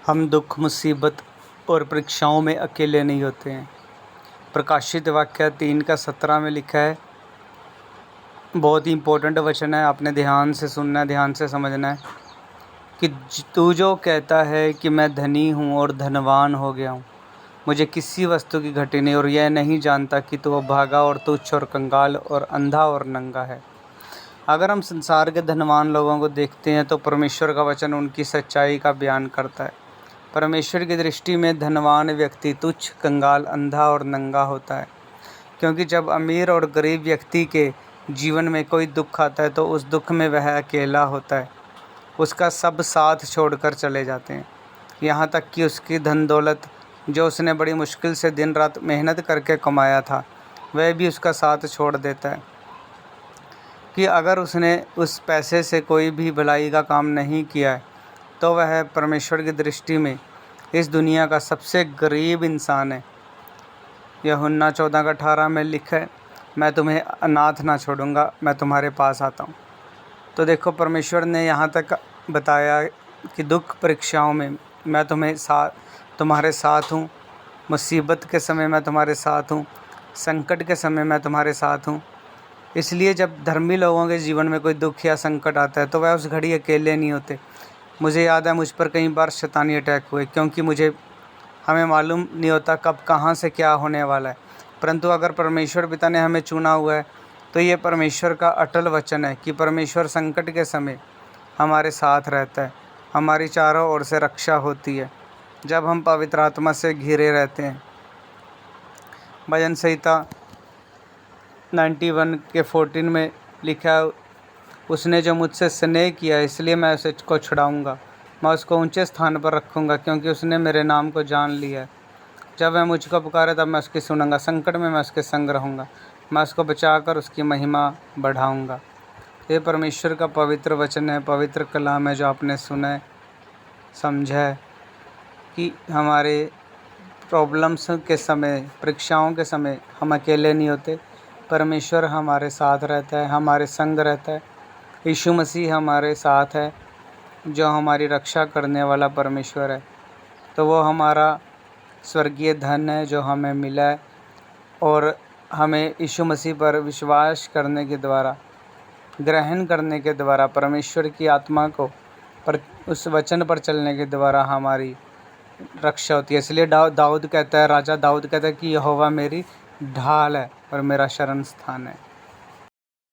हम दुख, मुसीबत और परीक्षाओं में अकेले नहीं होते हैं। प्रकाशित वाक्य 3:17 में लिखा है, बहुत ही इम्पोर्टेंट वचन है, आपने ध्यान से सुनना है, ध्यान से समझना है कि तू जो कहता है कि मैं धनी हूँ और धनवान हो गया हूँ, मुझे किसी वस्तु की घटी नहीं, और यह नहीं जानता कि तू अभागा और तुच्छ और कंगाल और अंधा और नंगा है। अगर हम संसार के धनवान लोगों को देखते हैं तो परमेश्वर का वचन उनकी सच्चाई का बयान करता है। परमेश्वर की दृष्टि में धनवान व्यक्ति तुच्छ, कंगाल, अंधा और नंगा होता है, क्योंकि जब अमीर और गरीब व्यक्ति के जीवन में कोई दुख आता है तो उस दुख में वह अकेला होता है। उसका सब साथ छोड़कर चले जाते हैं, यहाँ तक कि उसकी धन दौलत जो उसने बड़ी मुश्किल से दिन रात मेहनत करके कमाया था, वह भी उसका साथ छोड़ देता है। कि अगर उसने उस पैसे से कोई भी भलाई का काम नहीं किया है तो वह परमेश्वर की दृष्टि में इस दुनिया का सबसे गरीब इंसान है। यूहन्ना 14:18 में लिखा है, मैं तुम्हें अनाथ ना छोड़ूंगा, मैं तुम्हारे पास आता हूँ। तो देखो, परमेश्वर ने यहाँ तक बताया कि दुख परीक्षाओं में मैं तुम्हारे साथ हूँ, मुसीबत के समय मैं तुम्हारे साथ हूँ, संकट के समय मैं तुम्हारे साथ हूँ। इसलिए जब धर्मी लोगों के जीवन में कोई दुख या संकट आता है तो वह उस घड़ी अकेले नहीं होते। मुझे याद है, मुझ पर कई बार शैतानी अटैक हुए, क्योंकि हमें मालूम नहीं होता कब कहाँ से क्या होने वाला है। परंतु अगर परमेश्वर पिता ने हमें चुना हुआ है तो ये परमेश्वर का अटल वचन है कि परमेश्वर संकट के समय हमारे साथ रहता है, हमारी चारों ओर से रक्षा होती है जब हम पवित्र आत्मा से घिरे रहते हैं। भजन संहिता 91:14 में लिखा है, उसने जो मुझसे स्नेह किया इसलिए मैं उसको छुड़ाऊंगा, मैं उसको ऊंचे स्थान पर रखूंगा, क्योंकि उसने मेरे नाम को जान लिया है। जब वह मुझको पुकारे तब मैं उसकी सुनूंगा, संकट में मैं उसके संग रहूंगा, मैं उसको बचाकर उसकी महिमा बढ़ाऊंगा। ये परमेश्वर का पवित्र वचन है, पवित्र कलाम है, जो आपने सुना है, समझा है कि हमारे प्रॉब्लम्स के समय, परीक्षाओं के समय हम अकेले नहीं होते। परमेश्वर हमारे साथ रहता है, हमारे संग रहता है। यीशु मसीह हमारे साथ है, जो हमारी रक्षा करने वाला परमेश्वर है। तो वो हमारा स्वर्गीय धन है जो हमें मिला है, और हमें यीशु मसीह पर विश्वास करने के द्वारा, ग्रहण करने के द्वारा, परमेश्वर की आत्मा को उस वचन पर चलने के द्वारा हमारी रक्षा होती है। इसलिए दाऊद कहता है, राजा दाऊद कहता है कि यहोवा मेरी ढाल है और मेरा शरण स्थान है।